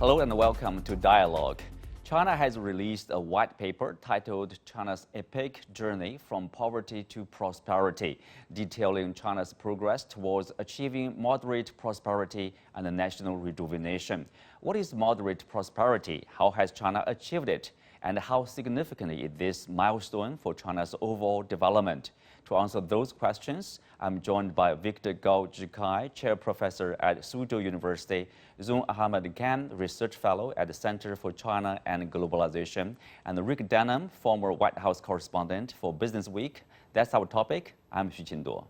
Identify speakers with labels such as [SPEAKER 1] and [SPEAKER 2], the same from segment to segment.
[SPEAKER 1] Hello and welcome to Dialogue. China has released a white paper titled China's Epic Journey from Poverty to Prosperity, detailing China's progress towards achieving moderate prosperity and national rejuvenation. What is moderate prosperity? How has China achieved it? And how significant is this milestone for China's overall development? To answer those questions, I'm joined by Victor Gao Zhikai, Chair Professor at Suzhou University, Zhong Ahmed Khan, Research Fellow at the Center for China and Globalization, and Rick Denham, former White House correspondent for Business Week. That's our topic. I'm Xu Qinduo.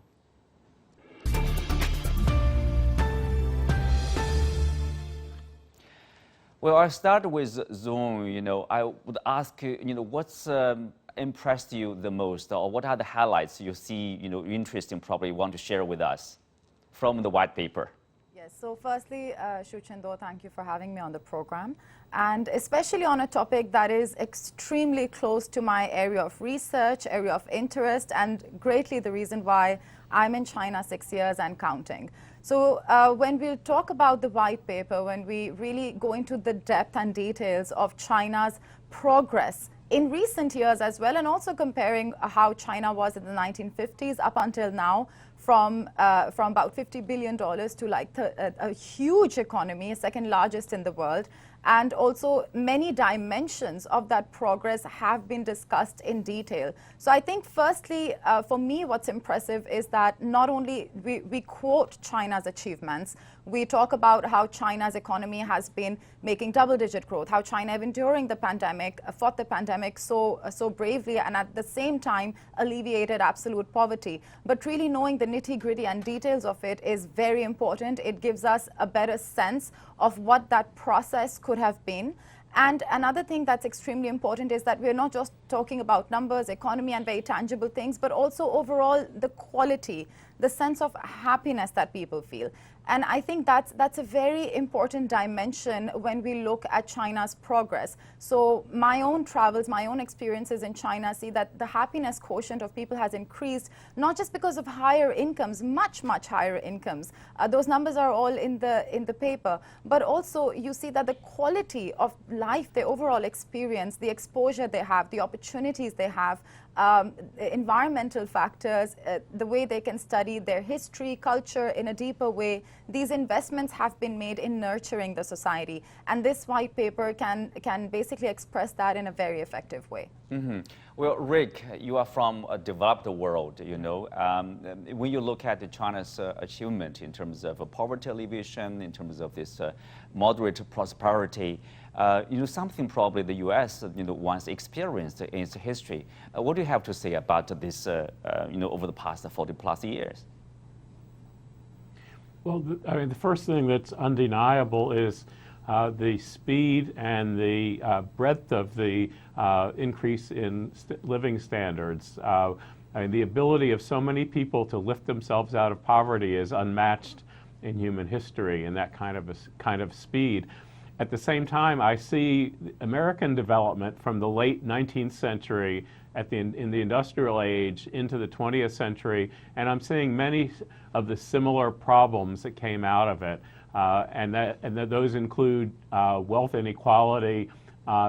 [SPEAKER 1] Well, I'll start with Zhong. I would ask, what's impressed you the most, or what are the highlights you see, interesting, probably want to share with us from the white paper?
[SPEAKER 2] Yes, so firstly, Xu Qinduo, thank you for having me on the program, and especially on a topic that is extremely close to my area of research, area of interest, and greatly the reason why I'm in China 6 years and counting. So when we talk about the white paper, when we really go into the depth and details of China's progress in recent years as well, and also comparing how China was in the 1950s up until now, from about $50 billion to like a huge economy, second largest in the world. And also many dimensions of that progress have been discussed in detail. So I think firstly, for me, what's impressive is that not only we quote China's achievements, we talk about how China's economy has been making double-digit growth, how China, even during the pandemic, fought the pandemic so bravely, and at the same time alleviated absolute poverty. But really knowing the nitty-gritty and details of it is very important. It gives us a better sense of what that process could have been. And another thing that's extremely important is that we're not just talking about numbers, economy, and very tangible things, but also overall the quality, the sense of happiness that people feel. And I think that's a very important dimension when we look at China's progress. So my own travels, my own experiences in China see that the happiness quotient of people has increased, not just because of higher incomes, much higher incomes. Those numbers are all in the paper. But also you see that the quality of life, the overall experience, the exposure they have, the opportunities they have, environmental factors, the way they can study their history, culture in a deeper way. These investments have been made in nurturing the society. And this white paper can basically express that in a very effective way.
[SPEAKER 1] Mm-hmm. Well, Rick, you are from a developed world, when you look at China's achievement in terms of poverty alleviation, in terms of this moderate prosperity, something probably the U.S. once experienced in its history. What do you have to say about this, over the past 40+ years?
[SPEAKER 3] Well, the first thing that's undeniable is the speed and the breadth of the increase in living standards. The ability of so many people to lift themselves out of poverty is unmatched in human history, and that kind of speed. At the same time, I see American development from the late 19th century in the industrial age into the 20th century, and I'm seeing many of the similar problems that came out of it. And those include wealth inequality,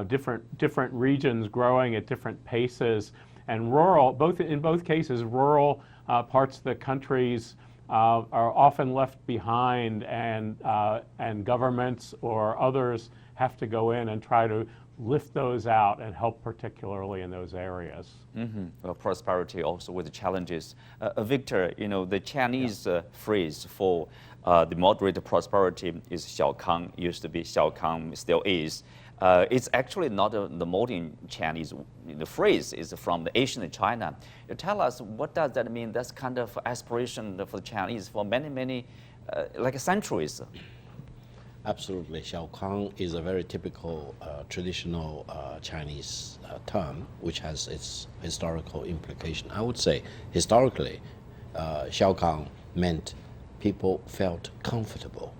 [SPEAKER 3] different regions growing at different paces, and in both cases, rural parts of the countries are often left behind, and governments or others have to go in and try to lift those out and help particularly in those areas.
[SPEAKER 1] Mm-hmm. Well, prosperity also with the challenges. Victor, the Chinese phrase for the moderate prosperity is Xiaokang, used to be Xiaokang, still is. It's actually not the modern Chinese. The phrase is from the ancient China. You tell us, what does that mean? That's kind of aspiration for the Chinese for many, centuries.
[SPEAKER 4] Absolutely. Xiaokang is a very typical traditional Chinese term, which has its historical implication. I would say, historically, Xiaokang meant people felt comfortable.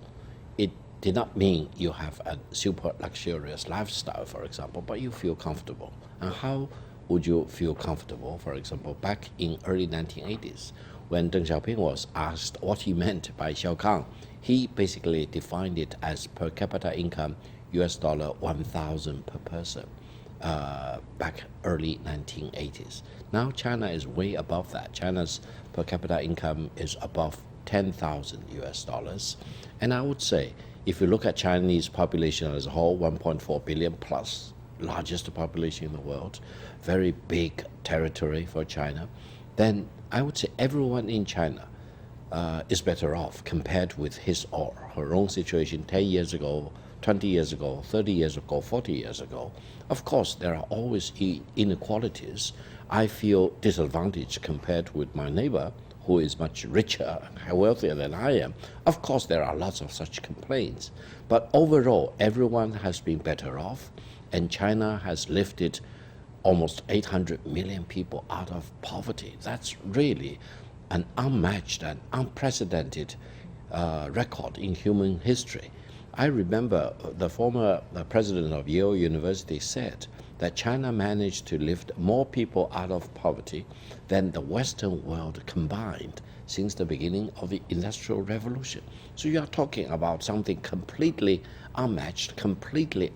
[SPEAKER 4] It did not mean you have a super luxurious lifestyle, for example, but you feel comfortable. And how would you feel comfortable? For example, back in early 1980s, when Deng Xiaoping was asked what he meant by Xiaokang, he basically defined it as per capita income US dollar 1,000 per person back early 1980s. Now China is way above that. China's per capita income is above 10,000 US dollars. And I would say, if you look at Chinese population as a whole, 1.4 billion plus, largest population in the world, very big territory for China, then I would say everyone in China is better off compared with his or her own situation 10 years ago, 20 years ago, 30 years ago, 40 years ago. Of course, there are always inequalities. I feel disadvantaged compared with my neighbor, who is much richer and wealthier than I am. Of course, there are lots of such complaints. But overall, everyone has been better off, and China has lifted almost 800 million people out of poverty. That's really an unmatched and unprecedented record in human history. I remember the former president of Yale University said that China managed to lift more people out of poverty than the Western world combined since the beginning of the Industrial Revolution. So you are talking about something completely unmatched, completely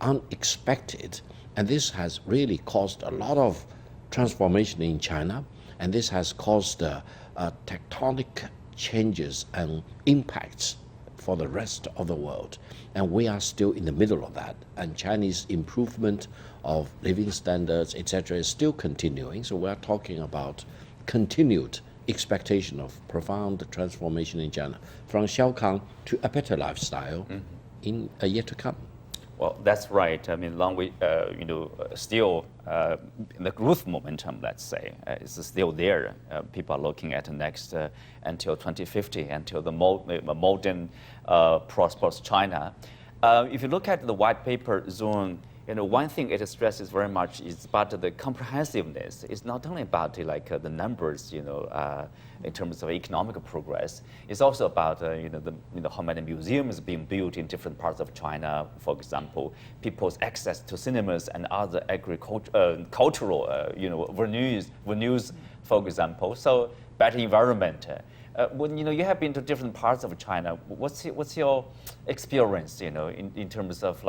[SPEAKER 4] unexpected, and this has really caused a lot of transformation in China, and this has caused tectonic changes and impacts for the rest of the world. And we are still in the middle of that. And Chinese improvement of living standards, etc., is still continuing. So we are talking about continued expectation of profound transformation in China, from Xiaokang to a better lifestyle in a year to come.
[SPEAKER 1] Well, that's right. I mean, long way, still the growth momentum, let's say, is still there. People are looking at next until 2050, until the modern, prosperous China. If you look at the white paper zone, one thing it stresses very much is about the comprehensiveness. It's not only about the numbers, in terms of economic progress. It's also about how many museums being built in different parts of China. For example, people's access to cinemas and other cultural venues, for example. So better environment. When you have been to different parts of China, what's your experience? In terms of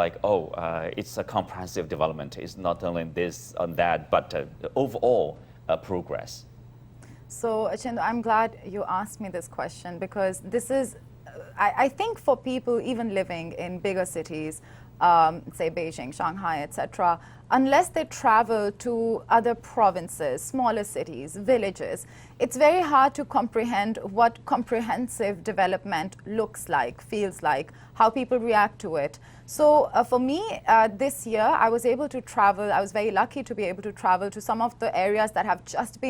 [SPEAKER 1] it's a comprehensive development. It's not only this and that, but overall progress.
[SPEAKER 2] So, Chindo, I'm glad you asked me this question, because this is, I think for people even living in bigger cities, say Beijing, Shanghai, etc., unless they travel to other provinces, smaller cities, villages, it's very hard to comprehend what comprehensive development looks like, feels like, how people react to it. So for me, this year, I was able to travel. I was very lucky to be able to travel to some of the areas that have just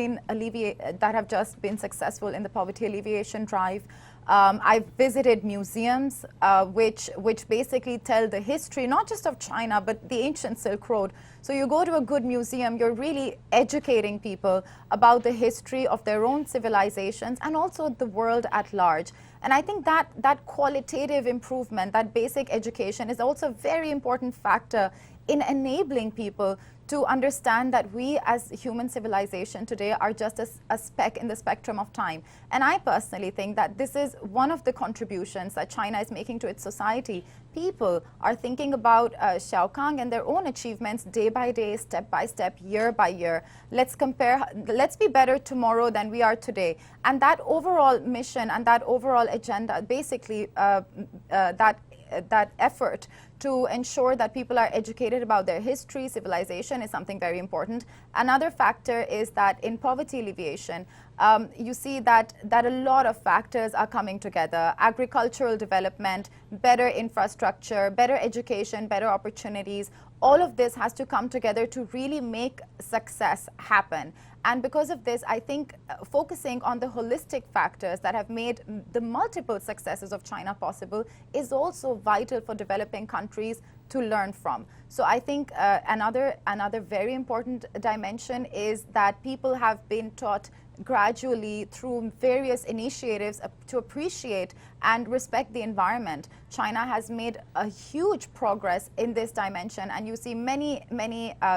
[SPEAKER 2] been successful in the poverty alleviation drive. I've visited museums which basically tell the history, not just of China, but the ancient Silk Road. So you go to a good museum, you're really educating people about the history of their own civilizations and also the world at large. And I think that qualitative improvement, that basic education, is also a very important factor in enabling people to understand that we as human civilization today are just a speck in the spectrum of time. And I personally think that this is one of the contributions that China is making to its society. People are thinking about Xiaokang and their own achievements day by day, step by step, year by year. Let's be better tomorrow than we are today. And that overall mission and that overall agenda, basically that effort to ensure that people are educated about their history, civilization, is something very important. Another factor is that in poverty alleviation, you see that a lot of factors are coming together. Agricultural development, better infrastructure, better education, better opportunities. All of this has to come together to really make success happen. And because of this, I think focusing on the holistic factors that have made the multiple successes of China possible is also vital for developing countries to learn from. So I think another very important dimension is that people have been taught gradually through various initiatives to appreciate and respect the environment. China has made a huge progress in this dimension, and you see many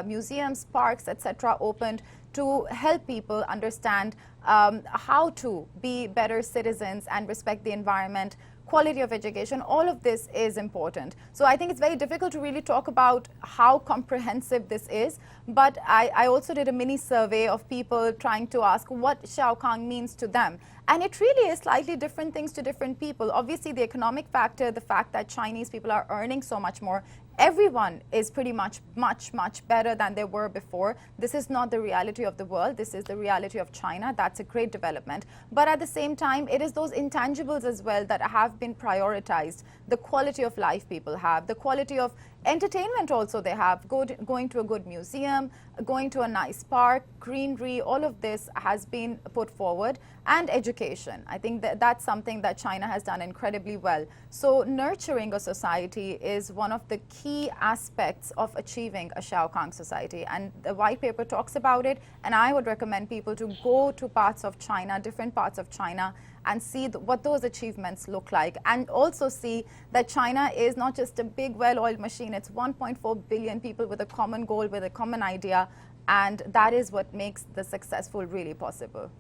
[SPEAKER 2] museums, parks, etc. opened to help people understand how to be better citizens and respect the environment, quality of education, all of this is important. So I think it's very difficult to really talk about how comprehensive this is, but I also did a mini survey of people trying to ask what Xiaokang means to them. And it really is slightly different things to different people. Obviously, the economic factor, the fact that Chinese people are earning so much more, everyone is pretty much much better than they were before. This is not the reality of the world. This is the reality of China. That's a great development. But at the same time, it is those intangibles as well that have been prioritized. The quality of life people have, the quality of entertainment also they have, going to a good museum, going to a nice park, greenery, all of this has been put forward, and education. I think that that's something that China has done incredibly well. So nurturing a society is one of the key aspects of achieving a Xiaokang society, and the white paper talks about it, and I would recommend people to go to parts of China, different parts of China, and see what those achievements look like, and also see that China is not just a big well-oiled machine. It's 1.4 billion people with a common goal, with a common idea, and that is what makes the successful really possible,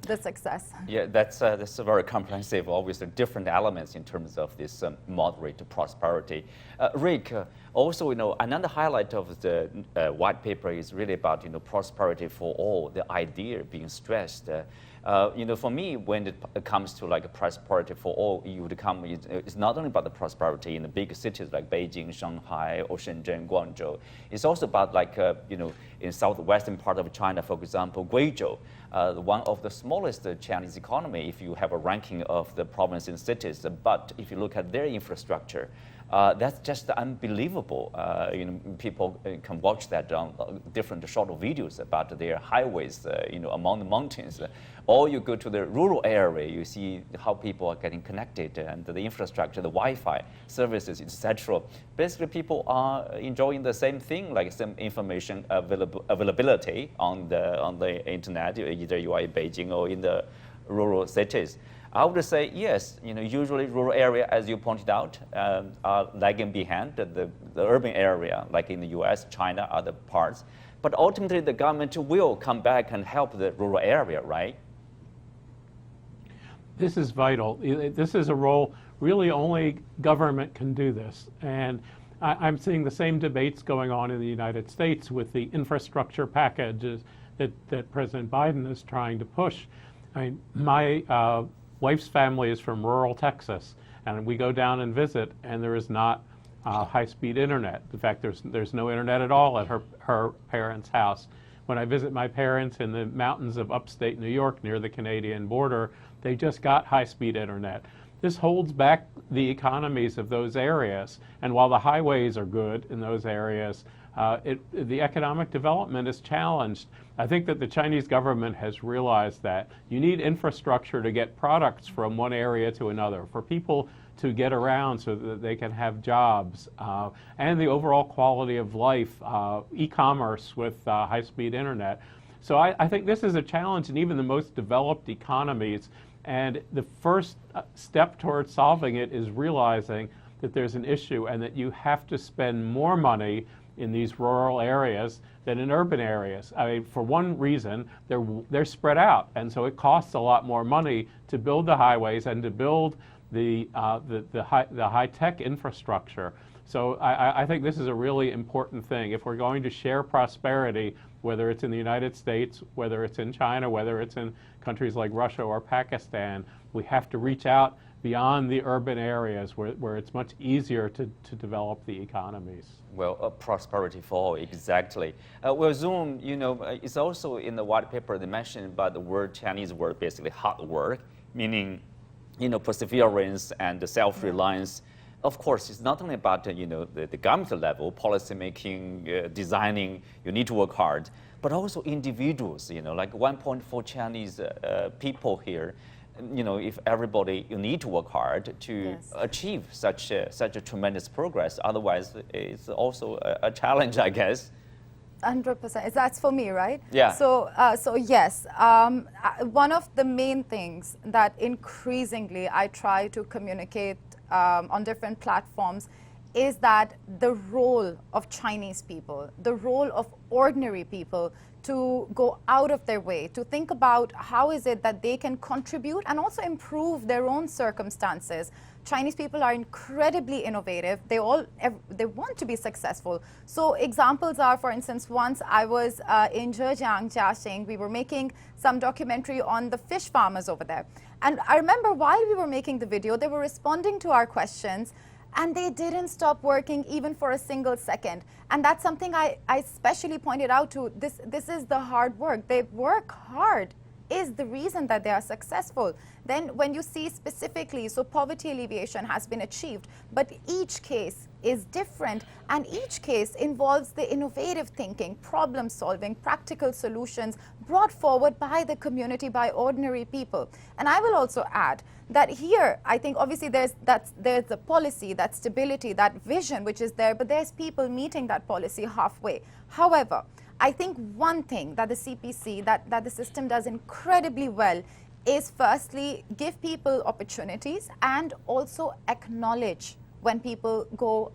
[SPEAKER 2] the success.
[SPEAKER 1] Yeah, that's a very comprehensive, obviously different elements in terms of this moderate prosperity. Rick, also, another highlight of the white paper is really about, prosperity for all, the idea being stressed. For me, when it comes to like prosperity for all, it's not only about the prosperity in the big cities like Beijing, Shanghai, or Shenzhen, Guangzhou. It's also about like, in southwestern part of China, for example, Guizhou, one of the smallest Chinese economy if you have a ranking of the provinces and cities. But if you look at their infrastructure, that's just unbelievable. People can watch that on different short videos about their highways, among the mountains. Or you go to the rural area, you see how people are getting connected and the infrastructure, the Wi-Fi services, etc. Basically, people are enjoying the same thing, like some information availability on the internet, either you are in Beijing or in the rural cities. I would say yes. Usually rural area, as you pointed out, are lagging behind the urban area, like in the U.S., China, other parts. But ultimately, the government will come back and help the rural area, right?
[SPEAKER 3] This is vital. This is a role really only government can do this. And I'm seeing the same debates going on in the United States with the infrastructure packages that President Biden is trying to push. I mean, my wife's family is from rural Texas, and we go down and visit, and there is not high-speed internet. In fact, there's no internet at all at her parents' house. When I visit my parents in the mountains of upstate New York near the Canadian border, they just got high-speed internet. This holds back the economies of those areas, and while the highways are good in those areas, the economic development is challenged. I think that the Chinese government has realized that you need infrastructure to get products from one area to another, for people to get around so that they can have jobs, and the overall quality of life, e-commerce with high-speed internet. So I think this is a challenge in even the most developed economies, and the first step towards solving it is realizing that there's an issue and that you have to spend more money in these rural areas than in urban areas. I mean, for one reason, they're spread out, and so it costs a lot more money to build the highways and to build the high-tech infrastructure. So I think this is a really important thing. If we're going to share prosperity, whether it's in the United States, whether it's in China, whether it's in countries like Russia or Pakistan, we have to reach out beyond the urban areas where it's much easier to develop the economies.
[SPEAKER 1] Well, prosperity for all, exactly. Well, Zoom, it's also in the white paper they mentioned about the Chinese word, basically hard work, meaning, perseverance and self-reliance. Of course, it's not only about, the government level, policy making, designing, you need to work hard, but also individuals, like 1.4 Chinese people here. If everybody, you need to work hard to achieve such a tremendous progress. Otherwise, it's also a challenge, I guess.
[SPEAKER 2] 100%. That's for me, right?
[SPEAKER 1] Yeah.
[SPEAKER 2] So yes, one of the main things that increasingly I try to communicate on different platforms is that the role of Chinese people, the role of ordinary people to go out of their way, to think about how is it that they can contribute and also improve their own circumstances. Chinese people are incredibly innovative. They want to be successful. So examples are, for instance, once I was in Zhejiang, Jiaxing, we were making some documentary on the fish farmers over there. And I remember while we were making the video, they were responding to our questions, and they didn't stop working even for a single second. And that's something I especially pointed out to. This is the hard work. They work hard is the reason that they are successful. Then when you see specifically, so poverty alleviation has been achieved, but each case is different, and each case involves the innovative thinking, problem solving, practical solutions brought forward by the community, by ordinary people. And I will also add that here, I think obviously there's the policy, that stability, that vision which is there, but there's people meeting that policy halfway. However, I think one thing that the CPC, that the system does incredibly well is firstly give people opportunities and also acknowledge when people go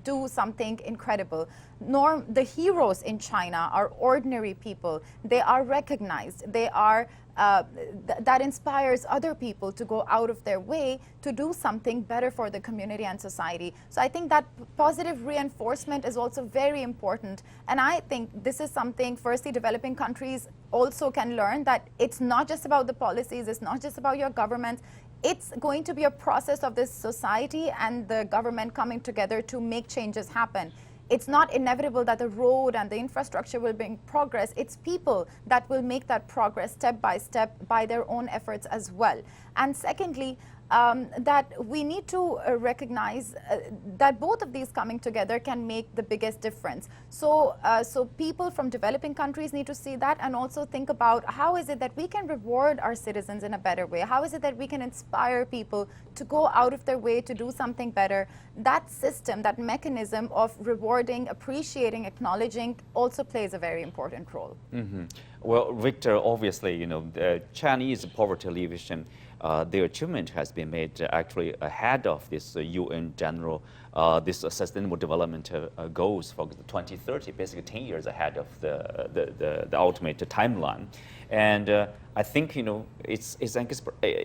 [SPEAKER 2] do something incredible. The heroes in China are ordinary people. They are recognized. They are that inspires other people to go out of their way to do something better for the community and society. So I think that positive reinforcement is also very important. And I think this is something, firstly, developing countries also can learn, that it's not just about the policies, it's not just about your governments. It's going to be a process of this society and the government coming together to make changes happen. It's not inevitable that the road and the infrastructure will bring progress. It's people that will make that progress step by step by their own efforts as well. And secondly, that we need to recognize that both of these coming together can make the biggest difference. So people from developing countries need to see that and also think about how is it that we can reward our citizens in a better way? How is it that we can inspire people to go out of their way to do something better? That system, that mechanism of rewarding, appreciating, acknowledging also plays a very important role.
[SPEAKER 1] Mm-hmm. Well, Victor, obviously, the Chinese poverty alleviation, their achievement has been made actually ahead of this UN general, this Sustainable Development goals for 2030, basically 10 years ahead of the ultimate timeline. And I think it's an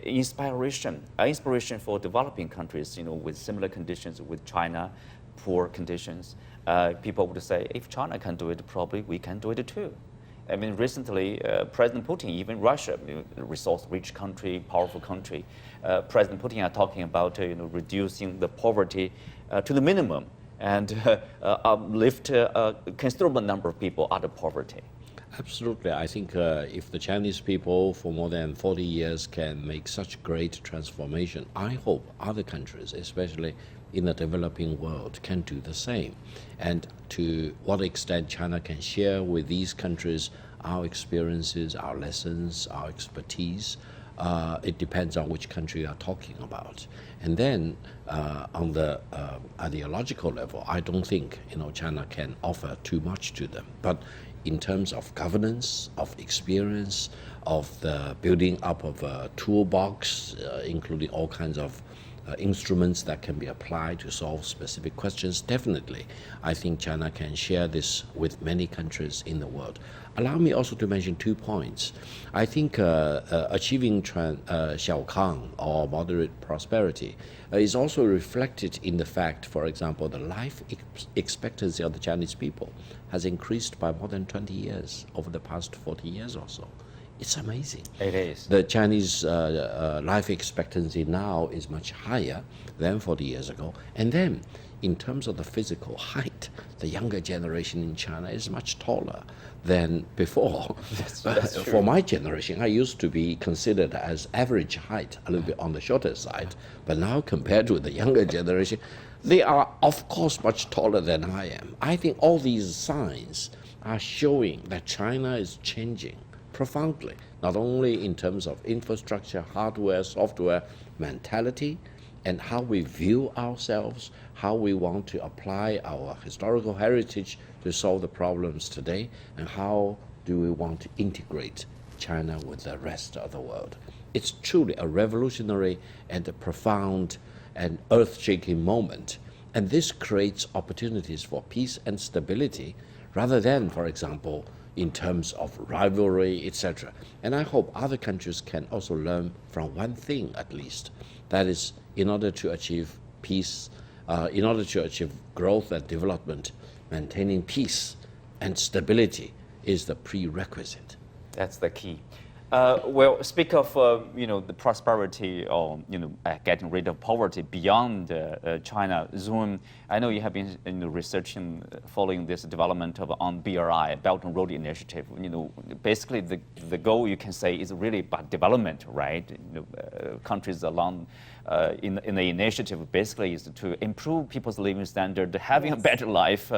[SPEAKER 1] inspiration for developing countries, with similar conditions with China, poor conditions. People would say, if China can do it, probably we can do it too. I mean, recently, President Putin, even Russia, resource-rich country, powerful country, President Putin are talking about reducing the poverty to the minimum and lift a considerable number of people out of poverty.
[SPEAKER 4] Absolutely. I think if the Chinese people for more than 40 years can make such great transformation, I hope other countries, especially in the developing world, can do the same. And to what extent China can share with these countries our experiences, our lessons, our expertise, it depends on which country you are talking about. And then on the ideological level, I don't think China can offer too much to them. But in terms of governance, of experience, of the building up of a toolbox, including all kinds of instruments that can be applied to solve specific questions, definitely, I think China can share this with many countries in the world. Allow me also to mention 2 points. I think achieving Xiaokang, or moderate prosperity, is also reflected in the fact, for example, the life expectancy of the Chinese people has increased by more than 20 years over the past 40 years or so. It's amazing.
[SPEAKER 1] It is.
[SPEAKER 4] The Chinese life expectancy now is much higher than 40 years ago. And then, in terms of the physical height, the younger generation in China is much taller than before.
[SPEAKER 1] That's true.
[SPEAKER 4] For my generation, I used to be considered as average height, a little bit on the shorter side. But now, compared to the younger generation, they are, of course, much taller than I am. I think all these signs are showing that China is changing profoundly, not only in terms of infrastructure, hardware, software, mentality, and how we view ourselves, how we want to apply our historical heritage to solve the problems today, and how do we want to integrate China with the rest of the world. It's truly a revolutionary and a profound and earth-shaking moment And this creates opportunities for peace and stability rather than, for example, in terms of rivalry, etc. And I hope other countries can also learn from one thing at least. That is, in order to achieve peace, in order to achieve growth and development, maintaining peace and stability is the prerequisite.
[SPEAKER 1] That's the key. Well, speak of the prosperity or getting rid of poverty beyond China. Zoom, I know you have been researching, following this development on BRI, Belt and Road Initiative. Basically the goal you can say is really about development, right? Countries along in the initiative basically is to improve people's living standard, having a better life.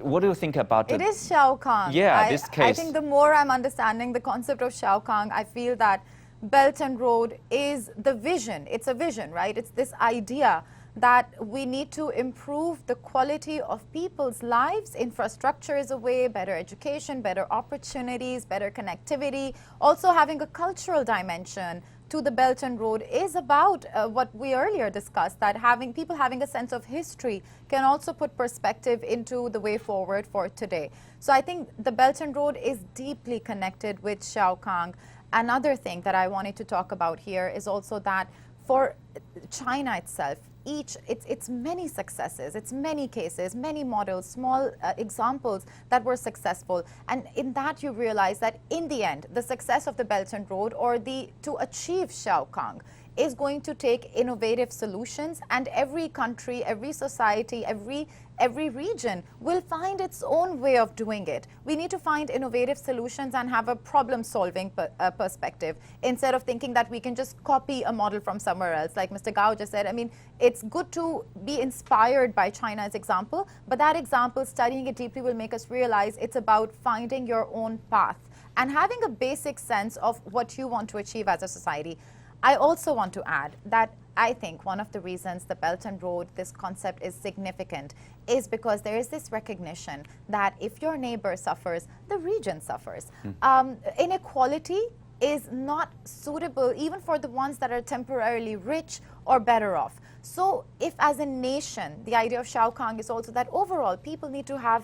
[SPEAKER 1] What do you think about
[SPEAKER 2] it? It is Xiaokang.
[SPEAKER 1] Yeah, this case.
[SPEAKER 2] I think the more I'm understanding the concept of Xiaokang, I feel that Belt and Road is the vision. It's a vision, right? It's this idea that we need to improve the quality of people's lives. Infrastructure is a way, better education, better opportunities, better connectivity. Also having a cultural dimension to the Belt and Road is about what we earlier discussed, that people having a sense of history can also put perspective into the way forward for today. So I think the Belt and Road is deeply connected with Xiaokang. Another thing that I wanted to talk about here is also that for China itself, it's many successes, it's many cases, many models, small examples that were successful. And in that you realize that in the end, the success of the Belt and Road or to achieve Xiaokang is going to take innovative solutions, and every country, every society, every region will find its own way of doing it. We need to find innovative solutions and have a problem-solving perspective instead of thinking that we can just copy a model from somewhere else. Like Mr. Gao just said, I mean, it's good to be inspired by China's example, but that example, studying it deeply, will make us realize it's about finding your own path and having a basic sense of what you want to achieve as a society. I also want to add that I think one of the reasons the Belt and Road, this concept, is significant is because there is this recognition that if your neighbor suffers, the region suffers. Inequality is not suitable even for the ones that are temporarily rich or better off. So if as a nation, the idea of Xiaokang is also that overall people need to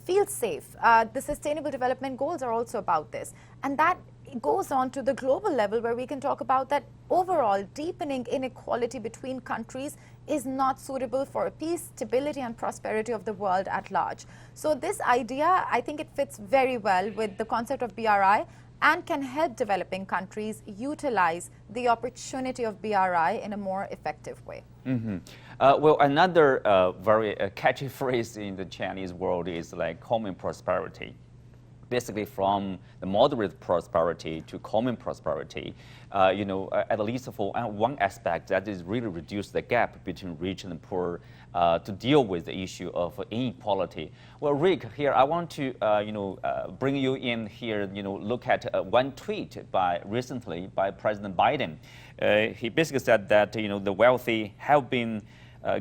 [SPEAKER 2] feel safe. The Sustainable Development Goals are also about this. And that goes on to the global level where we can talk about that overall deepening inequality between countries is not suitable for peace, stability and prosperity of the world at large. So this idea, I think it fits very well with the concept of BRI and can help developing countries utilize the opportunity of BRI in a more effective way.
[SPEAKER 1] Mm-hmm. Well, another very catchy phrase in the Chinese world is like common prosperity. Basically from the moderate prosperity to common prosperity, at least for one aspect, that is really reduce the gap between rich and poor to deal with the issue of inequality. Well, Rick, here I want to bring you in here, look at one tweet recently by President Biden. He basically said that the wealthy have been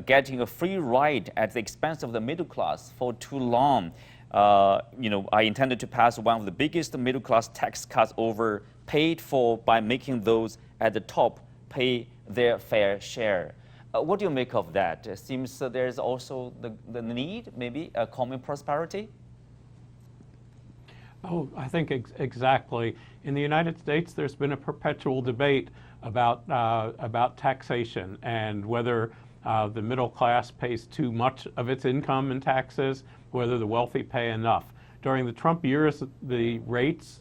[SPEAKER 1] getting a free ride at the expense of the middle class for too long. I intended to pass one of the biggest middle-class tax cuts ever paid for by making those at the top pay their fair share. What do you make of that? It seems there's also the need, maybe, a common prosperity?
[SPEAKER 3] Oh, I think exactly. In the United States, there's been a perpetual debate about taxation and whether the middle class pays too much of its income in taxes, whether the wealthy pay enough. During the Trump years, the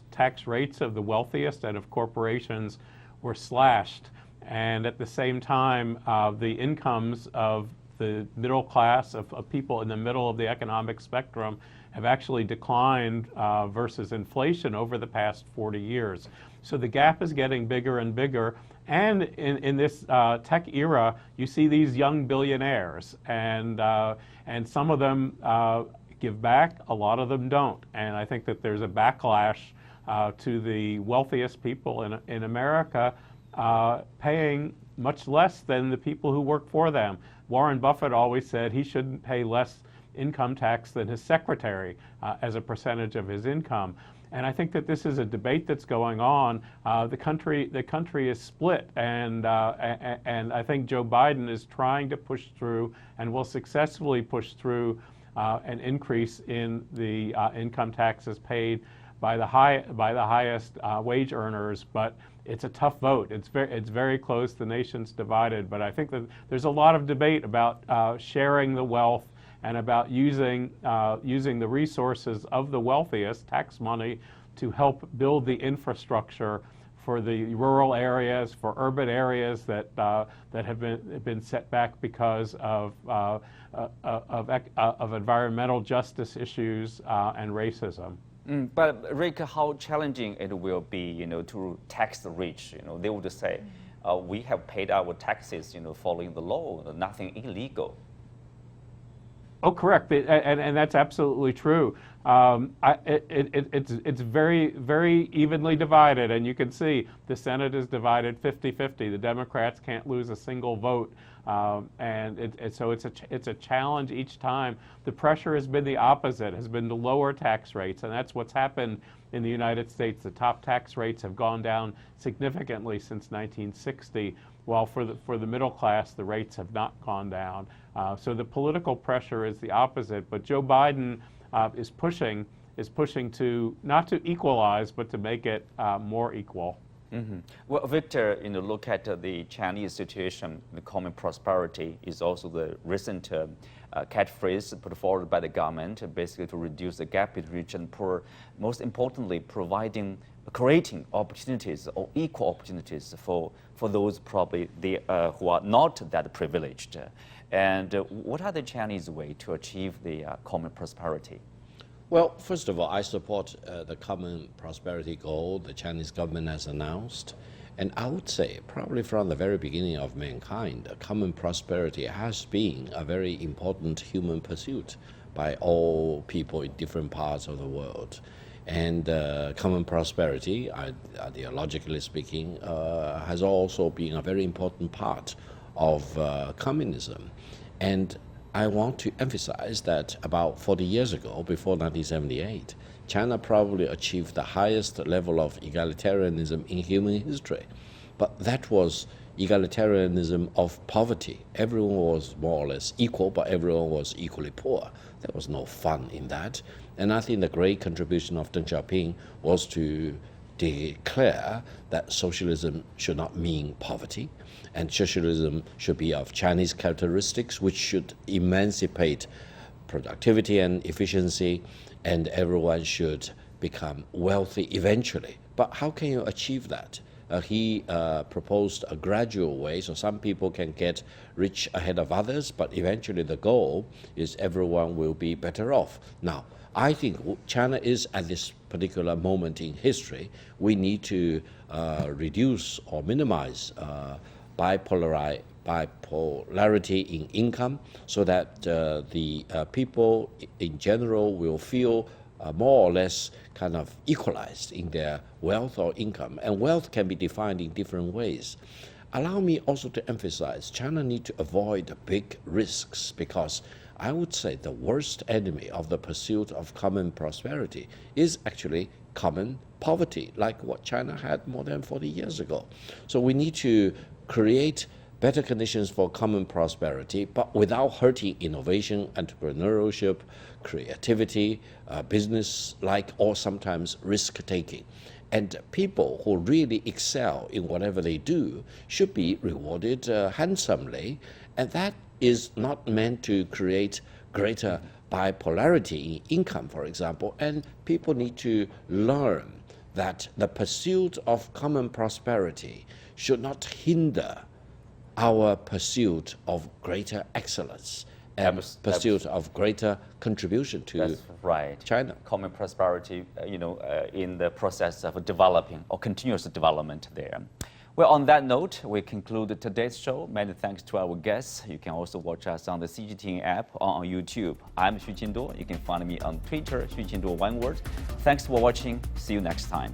[SPEAKER 3] tax rates of the wealthiest and of corporations were slashed. And at the same time, the incomes of the middle class, of people in the middle of the economic spectrum, have actually declined versus inflation over the past 40 years. So the gap is getting bigger and bigger. And in this tech era, you see these young billionaires, and some of them give back, a lot of them don't. And I think that there's a backlash to the wealthiest people in America paying much less than the people who work for them. Warren Buffett always said he shouldn't pay less income tax than his secretary as a percentage of his income. And I think that this is a debate that's going on. The country is split, and I think Joe Biden is trying to push through, and will successfully push through, an increase in the income taxes paid by the highest wage earners. But it's a tough vote. It's very close. The nation's divided. But I think that there's a lot of debate about sharing the wealth and about using the resources of the wealthiest, tax money, to help build the infrastructure for the rural areas, for urban areas that have been set back because of environmental justice issues and racism.
[SPEAKER 1] But Rick, how challenging it will be, to tax the rich. They would say, we have paid our taxes, following the law, nothing illegal.
[SPEAKER 3] Oh, correct, and that's absolutely true. It's very, very evenly divided, and you can see the Senate is divided 50-50. The Democrats can't lose a single vote, so it's a challenge each time. The pressure has been the opposite, has been to lower tax rates, and that's what's happened in the United States. The top tax rates have gone down significantly since 1960, while for the middle class, the rates have not gone down. So the political pressure is the opposite, but Joe Biden is pushing to not to equalize, but to make it more equal.
[SPEAKER 1] Mm-hmm. Well, Victor, look at the Chinese situation. The common prosperity is also the recent catchphrase put forward by the government, basically to reduce the gap between rich and poor. Most importantly, creating opportunities or equal opportunities for those probably who are not that privileged. And what are the Chinese way to achieve the common prosperity?
[SPEAKER 4] Well, first of all, I support the common prosperity goal the Chinese government has announced. And I would say, probably from the very beginning of mankind, common prosperity has been a very important human pursuit by all people in different parts of the world. And common prosperity, ideologically speaking, has also been a very important part of communism. And I want to emphasize that about 40 years ago, before 1978, China probably achieved the highest level of egalitarianism in human history. But that was egalitarianism of poverty. Everyone was more or less equal, but everyone was equally poor. There was no fun in that. And I think the great contribution of Deng Xiaoping was to declare that socialism should not mean poverty, and socialism should be of Chinese characteristics, which should emancipate productivity and efficiency, and everyone should become wealthy eventually. But how can you achieve that? He proposed a gradual way, so some people can get rich ahead of others, but eventually the goal is everyone will be better off. Now, I think China is at this particular moment in history, we need to reduce or minimize bipolarity in income, so that the people in general will feel more or less kind of equalized in their wealth or income. And wealth can be defined in different ways. Allow me also to emphasize, China needs to avoid big risks, because I would say the worst enemy of the pursuit of common prosperity is actually common poverty, like what China had more than 40 years ago. So we need to create better conditions for common prosperity, but without hurting innovation, entrepreneurship, creativity, business-like, or sometimes risk-taking. And people who really excel in whatever they do should be rewarded handsomely, and that is not meant to create greater bipolarity in income, for example. And people need to learn that the pursuit of common prosperity should not hinder our pursuit of greater excellence and pursuit of greater contribution to China.
[SPEAKER 1] Common prosperity, in the process of developing or continuous development there. Well, on that note, we conclude today's show. Many thanks to our guests. You can also watch us on the CGTN app or on YouTube. I'm Xu Qinduo. You can find me on Twitter, Xu Qinduo, one word. Thanks for watching. See you next time.